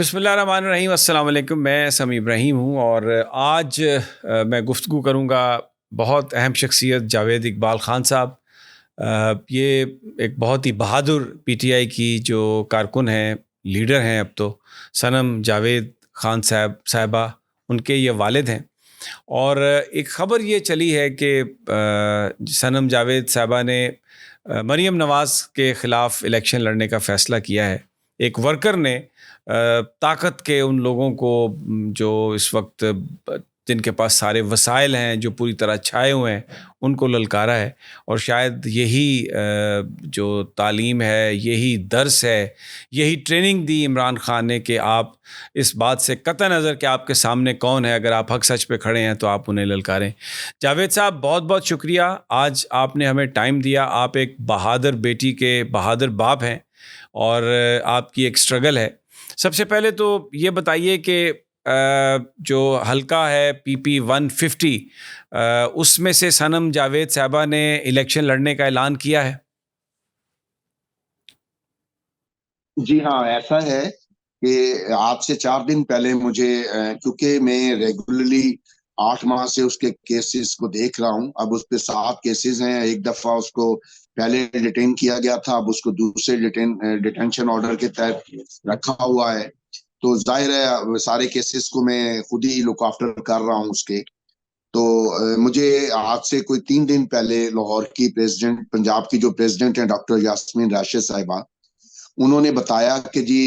बिस्मिल्लाहिर्रहमानिर्रहीम, अस्सलाम वालेकुम। मैं समी इब्राहिम हूँ और आज मैं गुफ्तगू करूँगा बहुत अहम शख्सियत जावेद इकबाल ख़ान साहब। ये एक बहुत ही बहादुर पीटीआई की जो कारकुन हैं, लीडर हैं अब तो, सनम जावेद ख़ान साहिबा, उनके ये वालिद हैं। और एक ख़बर ये चली है कि सनम जावेद साहिबा ने मरीम नवाज़ के ख़िलाफ़ इलेक्शन लड़ने का फ़ैसला किया है। एक वर्कर ने ताकत के उन लोगों को जो इस वक्त जिनके पास सारे वसाइल हैं, जो पूरी तरह छाए हुए हैं, उनको ललकारा है। और शायद यही जो तालीम है, यही दर्स है, यही ट्रेनिंग दी इमरान खान ने कि आप इस बात से कतई नज़र कि आपके सामने कौन है, अगर आप हक सच पे खड़े हैं तो आप उन्हें ललकारें। जावेद साहब, बहुत बहुत शुक्रिया, आज आपने हमें टाइम दिया। आप एक बहादुर बेटी के बहादुर बाप हैं और आपकी एक स्ट्रगल है। सबसे पहले तो ये बताइए कि जो हल्का है पीपी 150, उसमें से सनम जावेद साहबा ने इलेक्शन लड़ने का ऐलान किया है। जी हाँ, ऐसा है कि आज से 4 दिन पहले मुझे क्योंकि मैं रेगुलरली 8 माह से उसके केसेस को देख रहा हूँ। अब उस पे 7 केसेस हैं। एक दफा उसको पहले डिटेन किया गया था, अब उसको दूसरे डिटेंशन ऑर्डर के तहत रखा हुआ है। तो जाहिर है सारे केसेस को मैं खुद ही लुक आफ्टर कर रहा हूँ उसके। तो मुझे आज से कोई 3 दिन पहले लाहौर की प्रेसिडेंट, पंजाब की जो प्रेसिडेंट है डॉक्टर यास्मीन राशिद साहिबा, उन्होंने बताया कि जी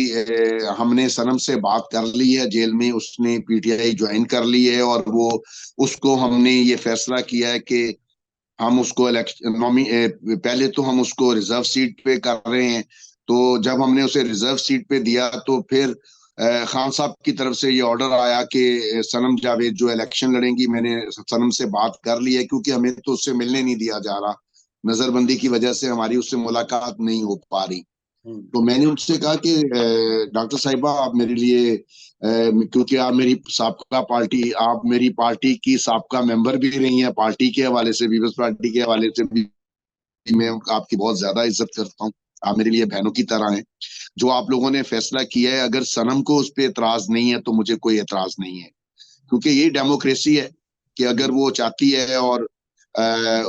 हमने सनम से बात कर ली है, जेल में उसने पीटीआई ज्वाइन कर ली है और वो उसको हमने ये फैसला किया है कि हम उसको पहले तो हम उसको रिजर्व सीट पे कर रहे हैं। तो जब हमने उसे रिजर्व सीट पे दिया तो फिर खान साहब की तरफ से ये ऑर्डर आया कि सनम जावेद जो इलेक्शन लड़ेंगी। मैंने सनम से बात कर ली है क्योंकि हमें तो उससे मिलने नहीं दिया जा रहा, नजरबंदी की वजह से हमारी उससे मुलाकात नहीं हो पा रही। तो मैंने उनसे कहा कि डॉक्टर साहिबा आप मेरे लिए क्योंकि आप मेरी पार्टी की साबका मेंबर भी रही हैं, पार्टी के हवाले से, पीपल्स पार्टी के हवाले से भी मैं आपकी बहुत ज्यादा इज्जत करता हूँ। आप मेरे लिए बहनों की तरह हैं। जो आप लोगों ने फैसला किया है, अगर सनम को उस पर एतराज नहीं है तो मुझे कोई एतराज नहीं है, क्योंकि ये डेमोक्रेसी है कि अगर वो चाहती है और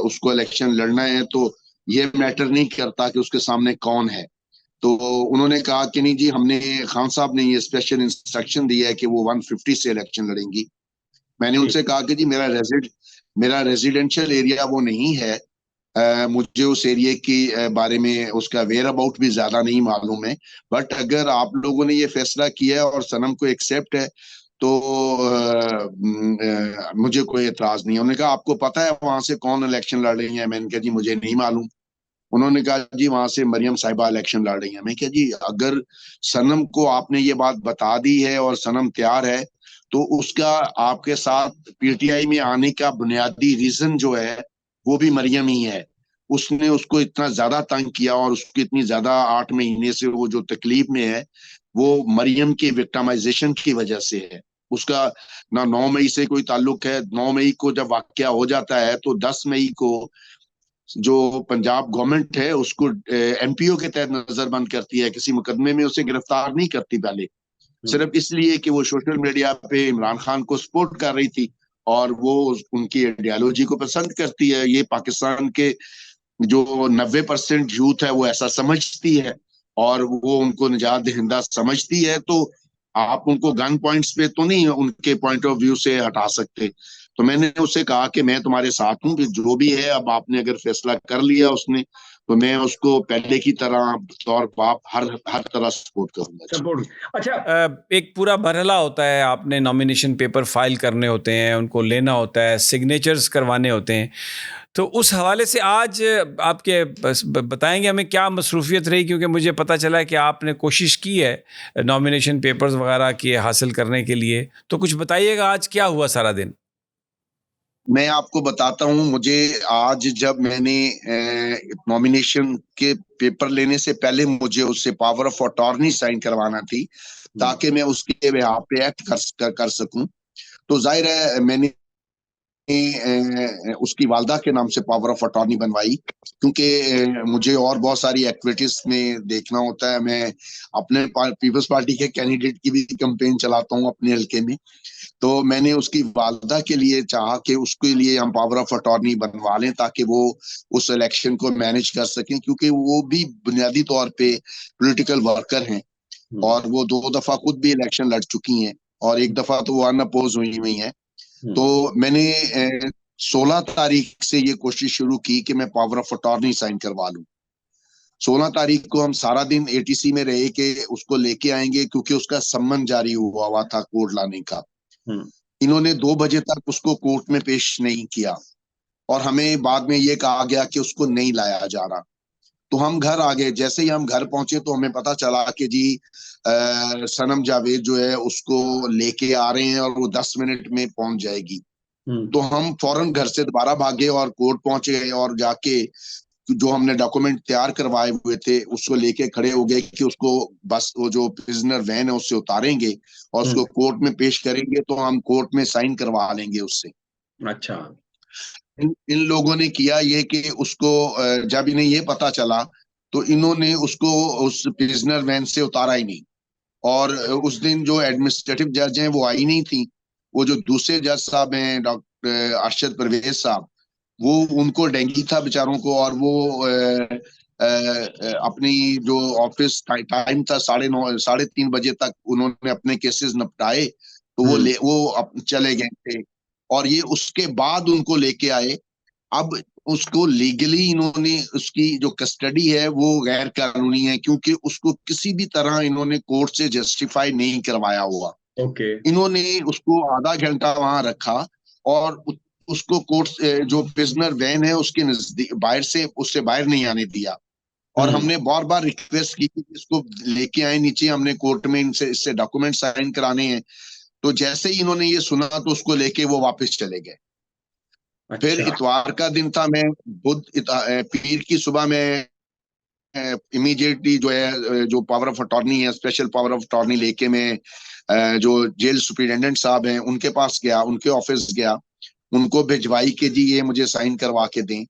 उसको इलेक्शन लड़ना है तो ये मैटर नहीं करता कि उसके सामने कौन है। तो उन्होंने कहा कि नहीं जी, हमने खान साहब ने ये स्पेशल इंस्ट्रक्शन दिया है कि वो 150 से इलेक्शन लड़ेंगी। मैंने उनसे कहा कि जी मेरा रेजिडेंशियल एरिया वो नहीं है। मुझे उस एरिया की बारे में उसका वेयर अबाउट भी ज्यादा नहीं मालूम है। बट अगर आप लोगों ने ये फैसला किया है और सनम को एक्सेप्ट है तो मुझे कोई एतराज नहीं है। उन्होंने कहा आपको पता है वहां से कौन इलेक्शन लड़ रही है? मैंने कहा जी मुझे नहीं मालूम। उन्होंने कहा जी वहां से मरियम साहिबा इलेक्शन लड़ रही है। मैं क्या जी, अगर सनम को आपने ये बात बता दी है और सनम तैयार है तो उसका आपके साथ पीटीआई में आने का बुनियादी रीजन जो है वो भी मरियम ही है। उसने उसको इतना ज्यादा तंग किया और उसको इतनी ज्यादा 8 महीने से वो जो तकलीफ में है वो मरियम की विक्टिमाइजेशन की वजह से है। उसका ना 9 मई से कोई ताल्लुक है। 9 मई को जब वाकया हो जाता है तो 10 मई को जो पंजाब गवर्नमेंट है उसको एमपीओ के तहत नजरबंद करती है, किसी मुकदमे में उसे गिरफ्तार नहीं करती पहले, सिर्फ इसलिए कि वो सोशल मीडिया पे इमरान खान को सपोर्ट कर रही थी और वो उनकी आइडियोलॉजी को पसंद करती है। ये पाकिस्तान के जो 90% यूथ है वो ऐसा समझती है और वो उनको निजात दहिंदा समझती है। तो आप उनको गन पॉइंट्स पे तो नहीं उनके पॉइंट ऑफ व्यू से हटा सकते। तो मैंने उससे कहा कि मैं तुम्हारे साथ हूँ कि जो भी है, अब आपने अगर फैसला कर लिया उसने, तो मैं उसको पहले की तरह तौर बाप हर हर तरह सपोर्ट करूंगा। सपोर्ट। अच्छा, एक पूरा मरहला होता है, आपने नॉमिनेशन पेपर फाइल करने होते हैं, उनको लेना होता है, सिग्नेचर्स करवाने होते हैं। तो उस हवाले से आज आपके बताएंगे हमें क्या मसरूफियत रही, क्योंकि मुझे पता चला है कि आपने कोशिश की है नॉमिनेशन पेपर्स वगैरह की हासिल करने के लिए। तो कुछ बताइएगा आज क्या हुआ सारा दिन। मैं आपको बताता हूँ। मुझे आज जब मैंने नॉमिनेशन के पेपर लेने से पहले मुझे उससे पावर ऑफ अटॉर्नी साइन करवाना थी ताकि मैं उसके बिहाफ पे एक्ट कर सकूं। तो जाहिर है मैंने उसकी वालदा के नाम से पावर ऑफ अटॉर्नी बनवाई, क्योंकि मुझे और बहुत सारी एक्टिविटीज में देखना होता है। मैं अपने पीपल्स पार्टी के कैंडिडेट की भी कैंपेन चलाता हूँ अपने हल्के में। तो मैंने उसकी वालदा के लिए चाहा कि उसके लिए हम पावर ऑफ अटॉर्नी बनवा लें, ताकि वो उस इलेक्शन को मैनेज कर सकें, क्योंकि वो भी बुनियादी तौर पे पॉलिटिकल वर्कर हैं और वो 2 दफा खुद भी इलेक्शन लड़ चुकी हैं और एक दफा तो वो अनअपोज हुई हुई हैं। तो मैंने 16 तारीख से ये कोशिश शुरू की कि मैं पावर ऑफ अटॉर्नी साइन करवा लूं। 16 तारीख को हम सारा दिन एटीसी में रहे कि उसको लेके आएंगे, क्योंकि उसका सम्मन जारी हुआ था कोर्ट लाने का। इन्होंने 2 बजे तक उसको कोर्ट में पेश नहीं किया और हमें बाद में ये कहा गया कि उसको नहीं लाया जा रहा। तो हम घर आ गए। जैसे ही हम घर पहुंचे तो हमें पता चला कि जी सनम जावेद जो है उसको लेके आ रहे हैं और वो 10 मिनट में पहुंच जाएगी। तो हम फौरन घर से दोबारा भागे और कोर्ट पहुंचे गए और जाके जो हमने डॉक्यूमेंट तैयार करवाए हुए थे उसको लेके खड़े हो गए कि उसको बस वो जो प्रिजनर वैन है उससे उतारेंगे और उसको कोर्ट में पेश करेंगे, तो हम कोर्ट में साइन करवा लेंगे उससे। अच्छा। इन लोगों ने किया ये कि उसको जब इन्हें ये पता चला तो इन्होंने उसको उस प्रिजनर वैन से उतारा ही नहीं। और उस दिन जो एडमिनिस्ट्रेटिव जज हैं वो आई नहीं थी। वो जो दूसरे जज साहब हैं डॉक्टर अरशद परवेज साहब, वो उनको डेंगू था बेचारों को और वो अपनी जो ऑफिस टाइम था 9:30 3:30 तक उन्होंने अपने केसेस निपटाए। तो वो चले गए थे और ये उसके बाद उनको लेके आए। अब उसको लीगली इन्होंने उसकी जो कस्टडी है वो गैर कानूनी है, क्योंकि उसको किसी भी तरह इन्होंने कोर्ट से जस्टिफाई नहीं करवाया हुआ। इन्होंने उसको आधा घंटा वहां रखा और उसको कोर्ट जो प्रिजनर वैन है उसके नजदीक बाहर से उससे बाहर नहीं आने दिया। और हमने बार बार रिक्वेस्ट की कि इसको लेके आए नीचे, हमने कोर्ट में इनसे इससे डॉक्यूमेंट साइन कराने हैं। तो जैसे ही इन्होंने ये सुना तो उसको लेके वो वापस चले गए। अच्छा। फिर इतवार का दिन था, मैं पीर की सुबह में इमीडिएटली जो है जो पावर ऑफ अटॉर्नी है, स्पेशल पावर ऑफ अटॉर्नी लेके मैं जो जेल सुपरिटेंडेंट साहब हैं उनके पास गया, उनके ऑफिस गया, उनको भिजवाई कि जी ये मुझे साइन करवा के दें।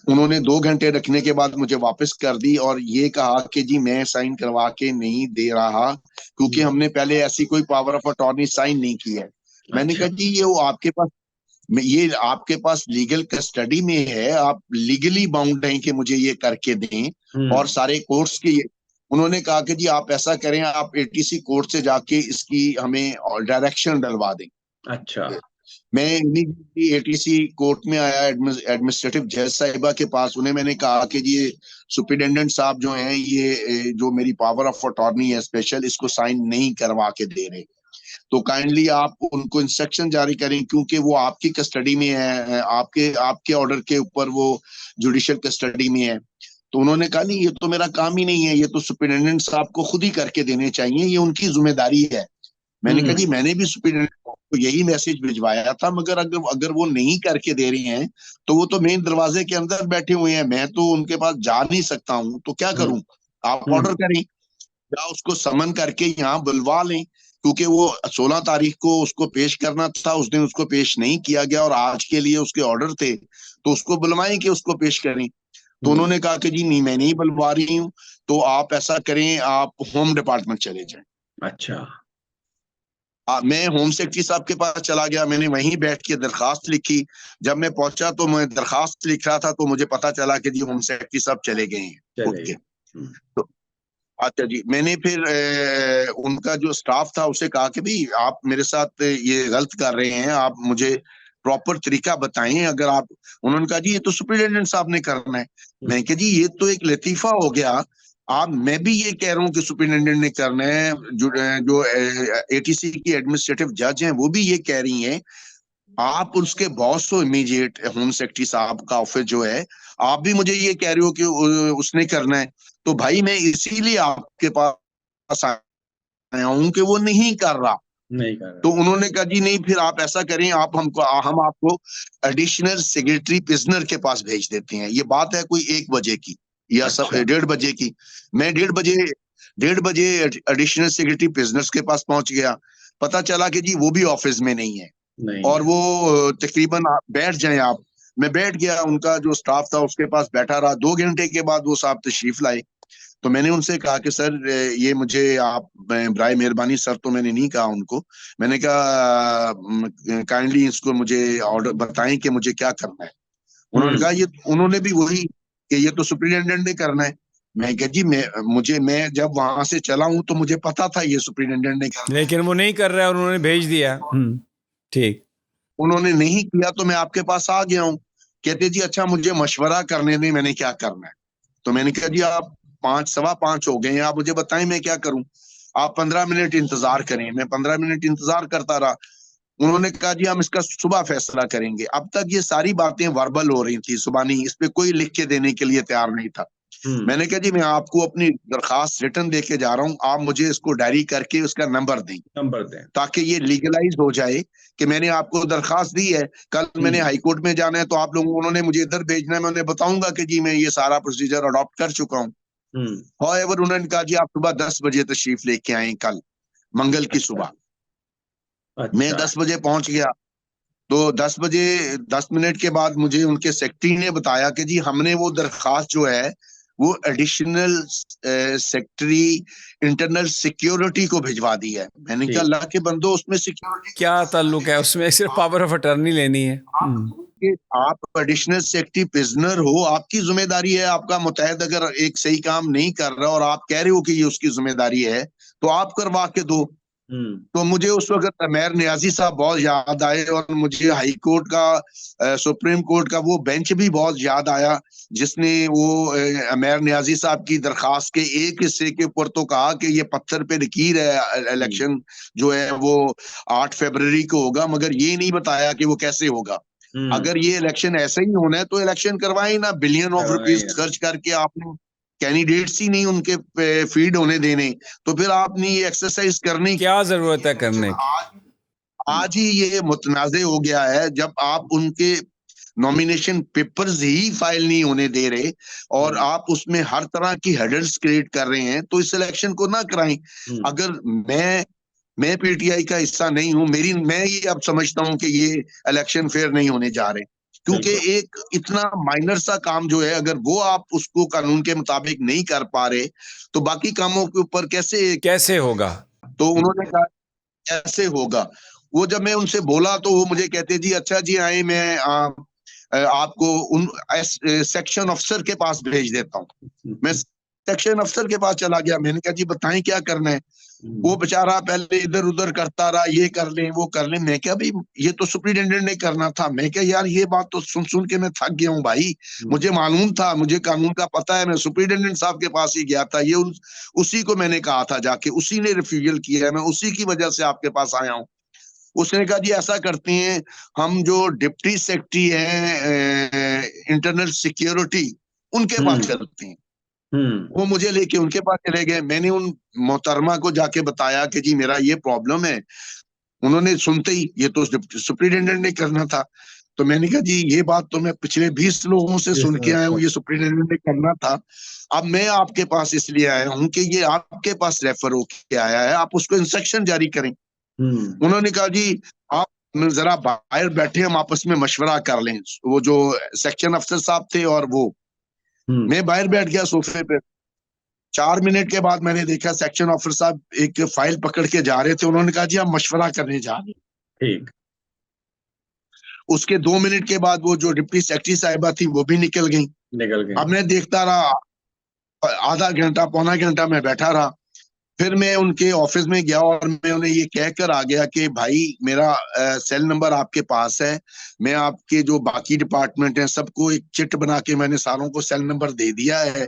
उन्होंने 2 घंटे रखने के बाद मुझे वापस कर दी और ये कहा कि जी मैं साइन करवा के नहीं दे रहा, क्योंकि हमने पहले ऐसी कोई पावर ऑफ अटॉर्नी साइन नहीं की है। मैंने कहा जी ये वो आपके पास लीगल कस्टडी में है, आप लीगली बाउंड हैं कि मुझे ये करके दें और सारे कोर्ट्स के। उन्होंने कहा कि जी आप ऐसा करें, आप एटीसी कोर्ट से जाके इसकी हमें डायरेक्शन डलवा दें। अच्छा। मैं एटीसी कोर्ट में आया एडमिनिस्ट्रेटिव जज साहिबा के पास। उन्हें मैंने कहा कि जी सुपरिटेंडेंट साहब जो हैं ये जो मेरी पावर ऑफ अटॉर्नी है स्पेशल, इसको साइन नहीं करवा के दे रहे, तो काइंडली आप उनको इंस्ट्रक्शन जारी करें, क्योंकि वो आपकी कस्टडी में है, आपके ऑर्डर के ऊपर वो जुडिशियल कस्टडी में है। तो उन्होंने कहा नहीं ये तो मेरा काम ही नहीं है, ये तो सुपरिटेंडेंट साहब को खुद ही करके देने चाहिए, ये उनकी जिम्मेदारी है। मैंने कहा जी मैंने भी सुपरिटेंडेंट को यही मैसेज भिजवाया था, मगर अगर वो नहीं करके दे रही हैं तो वो तो मेन दरवाजे के अंदर बैठे हुए हैं, मैं तो उनके पास जा नहीं सकता हूँ, तो क्या करूं? आप ऑर्डर करें या उसको समन करके यहाँ बुलवा लें, क्योंकि वो 16 तारीख को उसको पेश करना था, उस दिन उसको पेश नहीं किया गया और आज के लिए उसके ऑर्डर थे, तो उसको बुलवाएं कि उसको पेश करें। तो उन्होंने कहा कि जी नहीं मैं नहीं बुलवा रही हूँ, तो आप ऐसा करें आप होम डिपार्टमेंट चले जाएं। अच्छा। मैं होम सेक्रेटरी साहब के पास चला गया, मैंने वहीं बैठ के दरखास्त लिखी। जब मैं पहुंचा तो मैं दरखास्त लिख रहा था तो मुझे पता चला कि जी होम सेक्रेटरी साहब चले गए हैं उठ के। तो अच्छा जी, मैंने फिर उनका जो स्टाफ था उसे कहा कि भाई आप मेरे साथ ये गलत कर रहे हैं, आप मुझे प्रॉपर तरीका बताएं। अगर आप उन्होंने कहा जी ये तो सुपरिटेंडेंट साहब ने करना है। मैं कहा जी ये तो एक लतीफा हो गया, आप मैं भी ये कह रहा हूँ कि सुपरिटेंडेंट ने करना है, जो एटीसी की एडमिनिस्ट्रेटिव जज हैं वो भी ये कह रही हैं, आप उसके बॉस हो इमीडिएट होम सेक्रेटरी साहब का ऑफिस जो है, आप भी मुझे ये कह रहे हो कि उसने करना है। तो भाई मैं इसीलिए आपके पास आया हूं कि वो नहीं कर रहा। तो उन्होंने कहा जी नहीं फिर आप ऐसा करें, हम आपको एडिशनल सेक्रेटरी प्रिजनर के पास भेज देते हैं। ये बात है कोई 1 बजे की या 1:30 बजे की। मैं 1:30 बजे एडिशनल सेक्रेटरी प्रिजनर्स के पास पहुंच गया, पता चला कि जी वो भी ऑफिस में नहीं है। नहीं। और वो तकरीबन बैठ जाएं आप। मैं बैठ गया, उनका जो स्टाफ था उसके पास बैठा रहा। 2 घंटे के बाद वो साहब तशरीफ लाए। तो मैंने उनसे कहा कि सर ये मुझे आप बराए मेहरबानी, सर तो मैंने नहीं कहा उनको, मैंने कहा काइंडली इसको मुझे ऑर्डर बताएं कि मुझे क्या करना है। उन्होंने कहा ये, उन्होंने भी वही कि ये तो सुप्रिटेंडेंट ने करना है। मैं कहा जी मैं जब वहां से चला हूं तो मुझे पता था ये सुप्रिटेंडेंट ने करना है। लेकिन वो नहीं कर रहा है और उन्होंने भेज दिया। ठीक। उन्होंने नहीं किया तो मैं आपके पास आ गया हूँ। कहते जी अच्छा मुझे मशवरा करने दें, मैंने क्या करना है। तो मैंने कहा जी आप 5 सवा 5 हो गए हैं, आप मुझे बताएं मैं क्या करूं। आप 15 मिनट इंतजार करें। मैं 15 मिनट इंतजार करता रहा। उन्होंने कहा जी हम इसका सुबह फैसला करेंगे। अब तक ये सारी बातें वर्बल हो रही थी, जुबानी, इस पे कोई लिख के देने के लिए तैयार नहीं था। मैंने कहा जी मैं आपको अपनी दरखास्त रिटर्न दे के जा रहा हूँ, आप मुझे इसको डायरी करके उसका नंबर दें नंबर दें। ताकि ये लीगलाइज हो जाए कि मैंने आपको दरखास्त दी है। कल मैंने हाई कोर्ट में जाना है तो आप लोगों, उन्होंने मुझे इधर भेजना है, मैं उन्हें बताऊंगा कि जी मैं ये सारा प्रोसीजर अडॉप्ट कर चुका हूँ। हाउएवर उन्होंने कहा जी आप सुबह 10 बजे तशरीफ लेके आए, कल मंगल की सुबह। मैं अच्छा। 10 बजे पहुंच गया। तो 10 बजे 10 मिनट के बाद मुझे उनके सेक्रेटरी ने बताया कि जी हमने वो दरखास्त जो है वो एडिशनल सेक्रेटरी इंटरनल सिक्योरिटी को भिजवा दी है। मैंने कहा ठीक। अल्लाह के बंदो, उसमें सिक्योरिटी क्या ताल्लुक है उसमें? सिर्फ पावर ऑफ अटर्नी लेनी है। कि आप एडिशनल सेक्रेटरी प्रिजनर हो, आपकी जिम्मेदारी है। आपका मुतहद अगर एक सही काम नहीं कर रहा और आप कह रहे हो कि ये उसकी जिम्मेदारी है तो आप करवा के दो। तो मुझे उस वक्त अमेर नियाजी साहब बहुत याद आए और मुझे हाई कोर्ट का सुप्रीम कोर्ट का वो बेंच भी बहुत याद आया जिसने वो अमेर नियाजी साहब की दरखास्त के एक हिस्से के ऊपर तो कहा कि ये पत्थर पे लकीर है, इलेक्शन जो है वो 8 फरवरी को होगा, मगर ये नहीं बताया कि वो कैसे होगा। अगर ये इलेक्शन ऐसे ही होना है तो इलेक्शन करवाएं ना, बिलियन ऑफ रुपीस खर्च करके आपने कैंडिडेट्स ही नहीं उनके फीड होने देने, तो फिर आपने ये एक्सरसाइज करने की क्या जरूरत है करने की? आज ही ये मुतनाज़े हो गया है जब आप उनके नॉमिनेशन पेपर्स ही फाइल नहीं होने दे रहे और आप उसमें हर तरह की हेडर्स क्रिएट कर रहे हैं, तो इस इलेक्शन को ना कराएं। अगर मैं पीटीआई का हिस्सा नहीं हूं, मैं ये अब समझता हूं कि ये इलेक्शन फेयर नहीं होने जा रहे, क्योंकि एक इतना माइनर सा काम जो है अगर वो आप उसको कानून के मुताबिक नहीं कर पा रहे तो बाकी कामों के ऊपर कैसे होगा? तो उन्होंने कहा कैसे होगा। वो जब मैं उनसे बोला तो वो मुझे कहते जी अच्छा जी आए, मैं आपको उन सेक्शन अफसर के पास भेज देता हूँ। मैं सेक्शन अफसर के पास चला गया। मैंने कहा जी बताएं क्या करना है। वो बेचारा पहले इधर उधर करता रहा, ये कर ले वो कर ले। मैं क्या भाई ये तो सुप्रिटेंडेंट ने करना था। मैं क्या यार ये बात तो सुन सुन के मैं थक गया हूँ भाई। मुझे मालूम था, मुझे कानून का पता है, मैं सुप्रिटेंडेंट साहब के पास ही गया था। ये उसी को मैंने कहा था जाके, उसी ने रिफ्यूजल किया है, मैं उसी की वजह से आपके पास आया हूँ। उसने कहा जी ऐसा करते हैं, हम जो डिप्टी सेक्रेटरी हैं इंटरनल सिक्योरिटी उनके पास चलते हैं। वो मुझे लेके उनके पास चले गए। मैंने उन मोहतरमा को जाके बताया कि जी मेरा ये प्रॉब्लम है। उन्होंने सुनते ही, ये तो सुप्रिटेंडेंट ने करना था। तो मैंने कहा जी ये बात तो मैं पिछले 20 लोगों से सुन के आया हूँ, ये सुप्रिटेंडेंट ने करना था। अब मैं आपके पास इसलिए आया हूँ कि ये आपके पास रेफर होके आया है, आप उसको इंस्ट्रक्शन जारी करें। उन्होंने कहा जी आप जरा बाहर बैठे, हम आपस में मशवरा कर लें। वो जो सेक्शन अफसर साहब थे और वो, मैं बाहर बैठ गया सोफे पे। 4 मिनट के बाद मैंने देखा सेक्शन ऑफिसर साहब एक फाइल पकड़ के जा रहे थे। उन्होंने कहा जी हम मशवरा करने जा रहे हैं। ठीक। उसके 2 मिनट के बाद वो जो डिप्टी सेक्रेटरी साहिबा थी वो भी निकल गई। अब मैं देखता रहा, आधा घंटा पौना घंटा मैं बैठा रहा। फिर मैं उनके ऑफिस में गया और मैं उन्हें ये कहकर आ गया कि भाई मेरा सेल नंबर आपके पास है, मैं आपके जो बाकी डिपार्टमेंट हैं सबको एक चिट बना के मैंने सारों को सेल नंबर दे दिया है।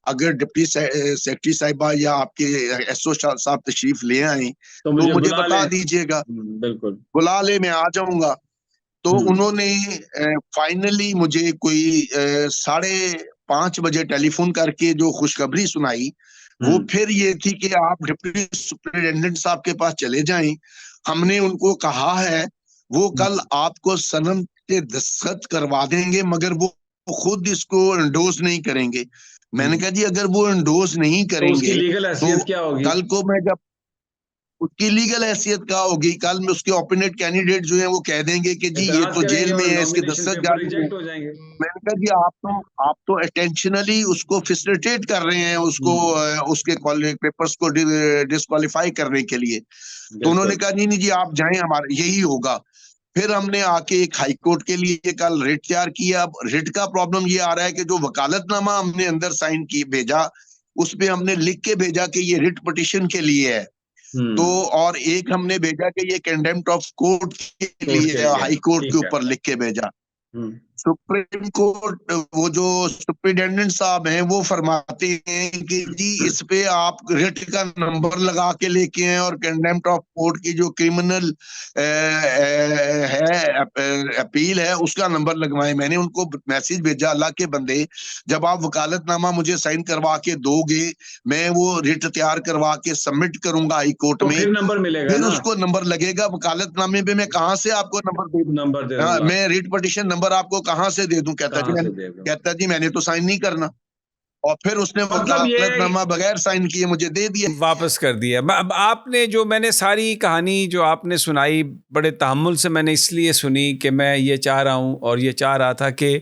अगर डिप्टी सेक्रेटरी साहिबा या आपके एसओ साहब तशरीफ ले आए तो मुझे बता दीजिएगा, बिल्कुल बुला ले, मैं आ जाऊंगा। तो उन्होंने फाइनली मुझे कोई 5:30 बजे टेलीफोन करके जो खुशखबरी सुनाई वो फिर ये थी कि आप डिप्टी सुपरिटेंडेंट साहब के पास चले जाएं, हमने उनको कहा है वो कल आपको सनम के दस्तखत करवा देंगे, मगर वो खुद इसको एंडोर्स नहीं करेंगे। मैंने कहा जी अगर वो एंडोर्स नहीं तो उसकी करेंगे लीगल हैसियत क्या होगी? कल को मैं जब उसकी लीगल हैसियत क्या होगी? कल में उसके ओपोनेंट कैंडिडेट जो है वो कह देंगे कि जी ये तो जेल में है, इसके दस्तखत जारी है। रिजेक्ट हो जाएंगे। मैंने कहा जी आप तो अटेंशनली उसको फैसिलिटेट कर रहे हैं, उसको उसके पेपर्स को डिस्क्वालीफाई करने के लिए। तो उन्होंने कहा नहीं नहीं जी आप जाएं, हमारा यही होगा। फिर हमने आके एक हाई कोर्ट के लिए कल रिट तैयार किया। अब रिट का प्रॉब्लम ये आ रहा है कि जो वकालतनामा हमने अंदर साइन की भेजा, उस पे हमने लिख के भेजा कि ये रिट पिटीशन के लिए है। तो और एक हमने भेजा कि ये कंडेम्प्ट ऑफ कोर्ट के लिए हाई कोर्ट के ऊपर लिख के भेजा। सुप्रीम कोर्ट वो जो सुप्रिटेंडेंट साहब हैं वो फरमाते हैं कि जी इस पे आप रिट का नंबर लगा के लेके हैं और कंडेम्प्ट ऑफ कोर्ट की जो क्रिमिनल है अपील है उसका नंबर लगवाएं। मैंने उनको मैसेज भेजा, अल्लाह के बंदे जब आप वकालतनामा मुझे साइन करवा के दोगे, मैं वो रिट तैयार करवा के सबमिट करूंगा हाई कोर्ट में, फिर नंबर मिलेगा, फिर उसको नंबर लगेगा। वकालतनामे पे मैं कहाँ से आपको नंबर दे दूं? मैं रिट पिटीशन नंबर आपको कहाँ से दे दूं? कहता जी मैंने तो साइन नहीं करना। और फिर उसने वकालतनामा बगैर साइन किए मुझे दे दिया, वापस कर दिया। अब आपने जो मैंने सारी कहानी जो आपने सुनाई बड़े तहम्मुल से मैंने इसलिए सुनी कि मैं ये चाह रहा हूँ और ये चाह रहा था कि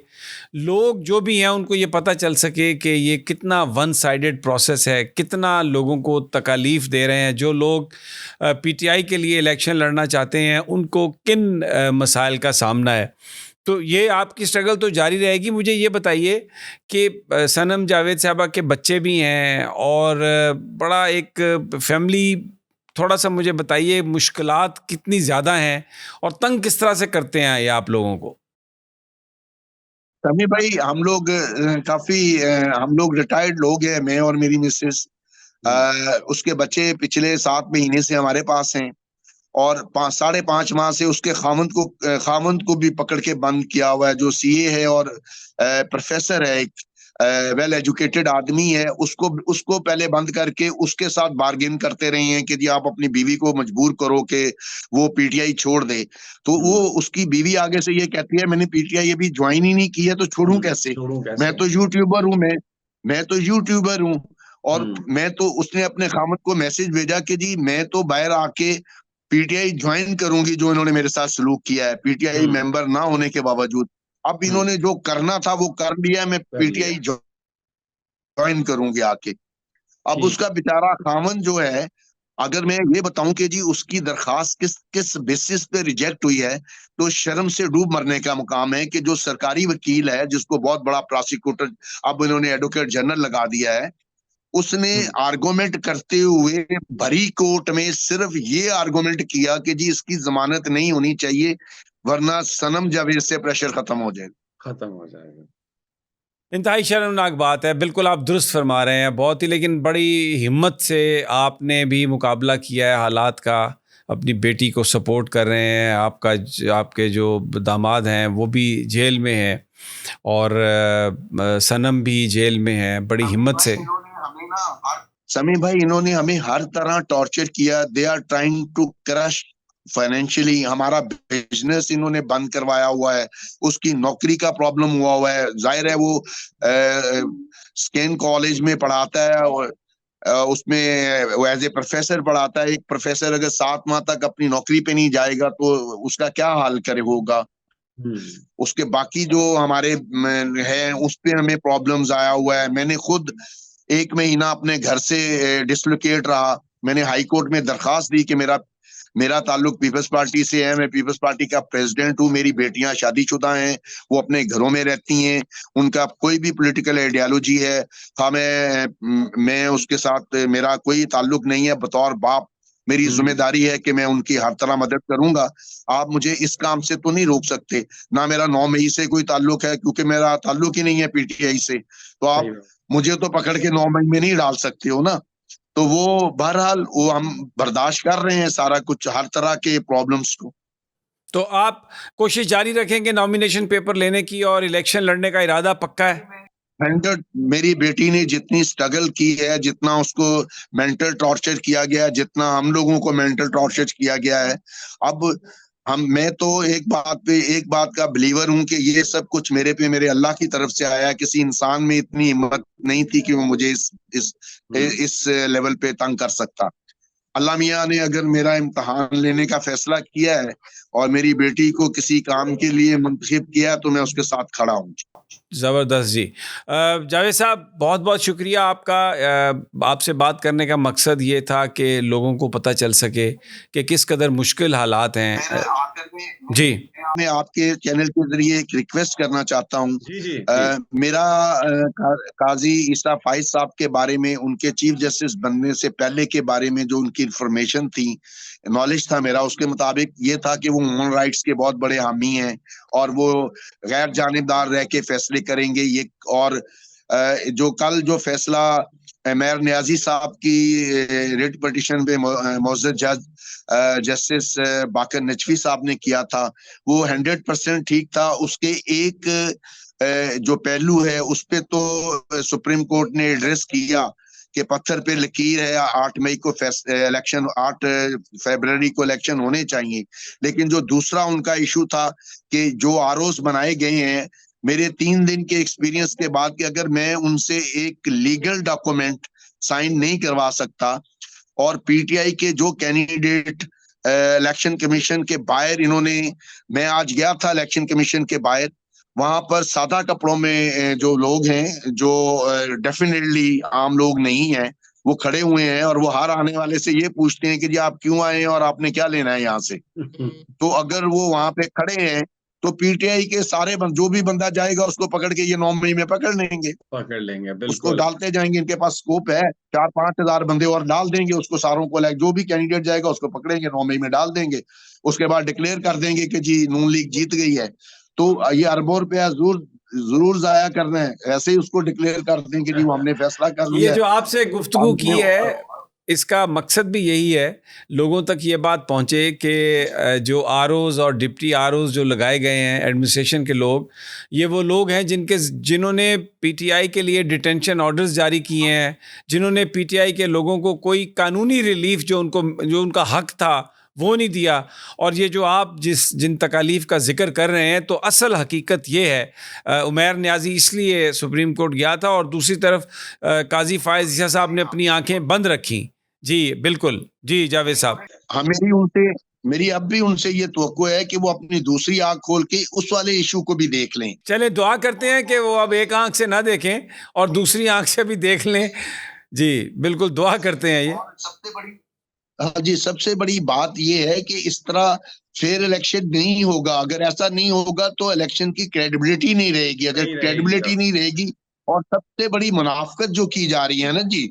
लोग जो भी हैं उनको ये पता चल सके कि ये कितना वन साइडेड प्रोसेस है, कितना लोगों को तकलीफ़ दे रहे हैं। जो लोग पीटीआई के लिए इलेक्शन लड़ना चाहते हैं उनको किन मसाइल का सामना है। तो ये आपकी स्ट्रगल तो जारी रहेगी। मुझे ये बताइए कि सनम जावेद साहबा के बच्चे भी हैं और बड़ा एक फैमिली, थोड़ा सा मुझे बताइए मुश्किलात कितनी ज़्यादा हैं और तंग किस तरह से करते हैं ये आप लोगों को? समी भाई हम लोग हम लोग रिटायर्ड लोग हैं, मैं और मेरी मिसेस। उसके बच्चे पिछले 7 महीने से हमारे पास हैं और 5.5 माह से उसके खामंद को भी पकड़ के बंद किया हुआ है, जो सीए है और प्रोफेसर है, एक वेल एजुकेटेड आदमी है। उसको पहले बंद करके उसके साथ बार्गेन करते रहे हैं कि जी आप अपनी बीवी को मजबूर करो कि वो पीटीआई छोड़ दे। तो वो उसकी बीवी आगे से ये कहती है मैंने पीटीआई अभी ज्वाइन ही नहीं की है तो छोड़ूं कैसे? मैं तो यूट्यूबर हूँ, मैं तो यूट्यूबर हूँ। और मैं तो उसने अपने खामद को मैसेज भेजा कि जी मैं तो बाहर आके पीटीआई ज्वाइन करूंगी, जो इन्होंने मेरे साथ सलूक किया है पीटीआई मेंबर ना होने के बावजूद। अब इन्होंने जो करना था वो कर लिया, मैं पीटीआई ज्वाइन करूंगी आके। अब उसका बेचारा खामन जो है, अगर मैं ये बताऊं कि जी उसकी दरखास्त किस किस बेसिस पे रिजेक्ट हुई है, तो शर्म से डूब मरने का मुकाम है कि जो सरकारी वकील है जिसको बहुत बड़ा प्रोसिक्यूटर अब इन्होंने एडवोकेट जनरल लगा दिया है, उसने आर्गुमेंट करते हुए भरी कोर्ट में सिर्फ ये आर्गुमेंट किया कि जी इसकी जमानत नहीं होनी चाहिए वरना सनम जावेद से प्रेशर खत्म हो जाएगा। इंतहाई शर्मनाक बात है। बिल्कुल आप दुरुस्त फरमा रहे हैं, बहुत ही, लेकिन बड़ी हिम्मत से आपने भी मुकाबला किया है हालात का, अपनी बेटी को सपोर्ट कर रहे हैं। आपके जो दामाद हैं वो भी जेल में हैं और सनम भी जेल में है, बड़ी हिम्मत से। समी भाई इन्होंने हमें हर तरह टॉर्चर किया। They are trying to crush financially. हमारा बिजनेस इन्होंने बंद करवाया हुआ है, उसकी नौकरी का प्रॉब्लम हुआ है। जाहिर है वो स्केन कॉलेज में पढ़ाता है और उसमें वो एज ए प्रोफेसर पढ़ाता है। एक प्रोफेसर अगर 7 माह तक अपनी नौकरी पे नहीं जाएगा तो उसका क्या हाल करे होगा। उसके बाकी जो हमारे है उस पे हमें प्रॉब्लम्स आया हुआ है। मैंने खुद 1 महीना अपने घर से डिसलोकेट रहा। मैंने हाई कोर्ट में दरखास्त दी कि मेरा ताल्लुक पीपल्स पार्टी से है, मैं पीपल्स पार्टी का प्रेसिडेंट हूँ, मेरी बेटियां शादीशुदा हैं, वो अपने घरों में रहती हैं, उनका कोई भी पॉलिटिकल आइडियोलॉजी है हाँ मैं उसके साथ मेरा कोई ताल्लुक नहीं है। बतौर बाप मेरी जिम्मेदारी है कि मैं उनकी हर तरह मदद करूंगा। आप मुझे इस काम से तो नहीं रोक सकते। ना मेरा 9 मई से कोई ताल्लुक है क्योंकि मेरा ताल्लुक ही नहीं है पीटीआई से, तो आप मुझे तो पकड़ के 9 मई में नहीं डाल सकते हो ना। तो वो बहरहाल वो हम बर्दाश्त कर रहे हैं सारा कुछ, हर तरह के प्रॉब्लम्स को। तो आप कोशिश जारी रखेंगे नॉमिनेशन पेपर लेने की और इलेक्शन लड़ने का इरादा पक्का है? 100। मेरी बेटी ने जितनी स्ट्रगल की है, जितना उसको मेंटल टॉर्चर किया गया, जितना हम लोगों को मेंटल टॉर्चर किया गया है, अब मैं तो एक बात का बिलीवर हूं कि ये सब कुछ मेरे अल्लाह की तरफ से आया। किसी इंसान में इतनी हिम्मत नहीं थी कि वो मुझे इस लेवल पे तंग कर सकता। अल्लाह मियाँ ने अगर मेरा इम्तहान लेने का फैसला किया है और मेरी बेटी को किसी काम के लिए मुंतखब किया तो मैं उसके साथ खड़ा हूँ। ज़बरदस्त जी। जावेद साहब, बहुत बहुत शुक्रिया आपका। आपसे बात करने का मकसद ये था कि लोगों को पता चल सके कि किस कदर मुश्किल हालात हैं। जी, मैं आपके चैनल के जरिए एक रिक्वेस्ट करना चाहता हूँ। जी जी जी मेरा काजी ईसा फाइज साहब के बारे में, उनके चीफ जस्टिस बनने से पहले के बारे में जो उनकी इंफॉर्मेशन थी, नॉलेज था मेरा, उसके मुताबिक ये था कि वो ह्यूमन राइट्स के बहुत बड़े हामी हैं और वो गैर जानिबदार रह के फैसले करेंगे। ये और जो कल जो फैसला मेयर नियाजी साहब की रिट पिटीशन पे मोअज़्ज़ज़ जज जस्टिस बाकर नचवी साहब ने किया था, वो 100% ठीक था। उसके एक जो पहलू है उस पे तो सुप्रीम कोर्ट ने एड्रेस किया कि पत्थर पे लकीर है, 8 मई को इलेक्शन, 8 फरवरी को इलेक्शन होने चाहिए। लेकिन जो दूसरा उनका इशू था कि जो आरओस बनाए गए हैं, मेरे 3 दिन के एक्सपीरियंस के बाद कि अगर मैं उनसे एक लीगल डॉक्यूमेंट साइन नहीं करवा सकता, और पीटीआई के जो कैंडिडेट इलेक्शन कमीशन के बाहर इन्होंने, मैं आज गया था इलेक्शन कमीशन के बाहर, वहां पर सादा कपड़ों में जो लोग हैं, जो डेफिनेटली आम लोग नहीं हैं, वो खड़े हुए हैं और वो हर आने वाले से ये पूछते हैं कि जी आप क्यों आए हैं और आपने क्या लेना है यहाँ से। तो अगर वो वहां पे खड़े हैं तो पीटीआई के सारे जो भी बंदा जाएगा उसको पकड़ के ये 9 मई में पकड़ लेंगे, पकड़ लेंगे, उसको बिल्कुल। डालते जाएंगे। इनके पास स्कोप है, 4-5 हजार बंदे और डाल देंगे उसको, सारों को, जो भी कैंडिडेट जाएगा उसको पकड़ेंगे, 9 मई में डाल देंगे। उसके बाद डिक्लेयर कर देंगे कि जी नून लीग जीत गई है। तो ये अरबों रुपया जरूर जाया करना है, ऐसे ही उसको डिक्लेयर कर दें कि जी हमने फैसला कर ये लिया जो है। आपसे गुफ्तगू की है, इसका मकसद भी यही है, लोगों तक ये बात पहुँचे कि जो आरओज़ और डिप्टी आरओज़ जो लगाए गए हैं एडमिनिस्ट्रेशन के लोग, ये वो लोग हैं जिन्होंने पीटीआई के लिए डिटेंशन ऑर्डर्स जारी किए हैं, जिन्होंने पीटीआई के लोगों को कोई कानूनी रिलीफ जो उनका हक था वो नहीं दिया। और ये जो आप जिन तकालीफ का जिक्र कर रहे हैं, तो असल हकीकत ये है, उमैर नियाज़ी इसलिए सुप्रीम कोर्ट गया था और दूसरी तरफ काजी फायज़ ईसा साहब ने अपनी आंखें बंद रखी। जी बिल्कुल, जी जावेद साहब। हाँ, मेरी अब भी उनसे ये तवक्को है कि वो अपनी दूसरी आंख खोल के उस वाले इशू को भी देख लें। चले दुआ करते हैं कि वो अब एक आंख से ना देखें और दूसरी आंख से भी देख लें। जी बिल्कुल, दुआ करते हैं। ये सबसे बड़ी, हाँ जी, सबसे बड़ी बात ये है कि इस तरह फेयर इलेक्शन नहीं होगा। अगर ऐसा नहीं होगा तो इलेक्शन की क्रेडिबिलिटी नहीं रहेगी। अगर क्रेडिबिलिटी नहीं रहेगी, और सबसे बड़ी मुनाफकत जो की जा रही है ना जी,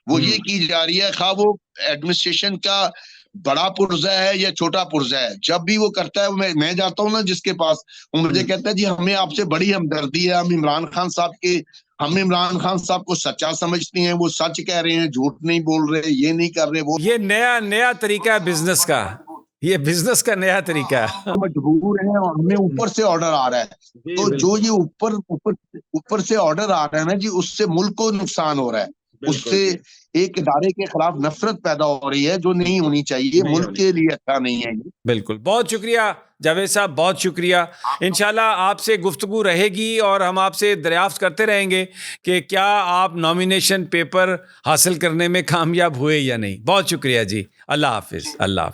वो ये की जा रही है, खा वो एडमिनिस्ट्रेशन का बड़ा पुर्जा है या छोटा पुर्जा है, जब भी वो करता है, मैं जाता हूँ ना जिसके पास, वो मुझे कहता है जी हमें आपसे बड़ी हमदर्दी है, हम इमरान खान साहब को सच्चा समझते हैं, वो सच कह रहे हैं, झूठ नहीं बोल रहे, ये नहीं कर रहे, वो ये नया तरीका है बिजनेस का, ये बिजनेस का नया तरीका है। मजबूर है और हमें ऊपर से ऑर्डर आ रहा है। तो जो ये ऊपर से ऑर्डर आ रहा है ना जी, उससे मुल्क को नुकसान हो रहा है, उससे एक इदारे के खिलाफ नफरत पैदा हो रही है जो नहीं होनी चाहिए, मुल्क के लिए अच्छा नहीं है। बिल्कुल, बहुत शुक्रिया जावेद साहब, बहुत शुक्रिया। इंशाल्लाह आपसे गुफ्तगू रहेगी और हम आपसे दरियाफ्त करते रहेंगे कि क्या आप नॉमिनेशन पेपर हासिल करने में कामयाब हुए या नहीं। बहुत शुक्रिया जी, अल्लाह हाफिज़। अल्लाह हाफिज़।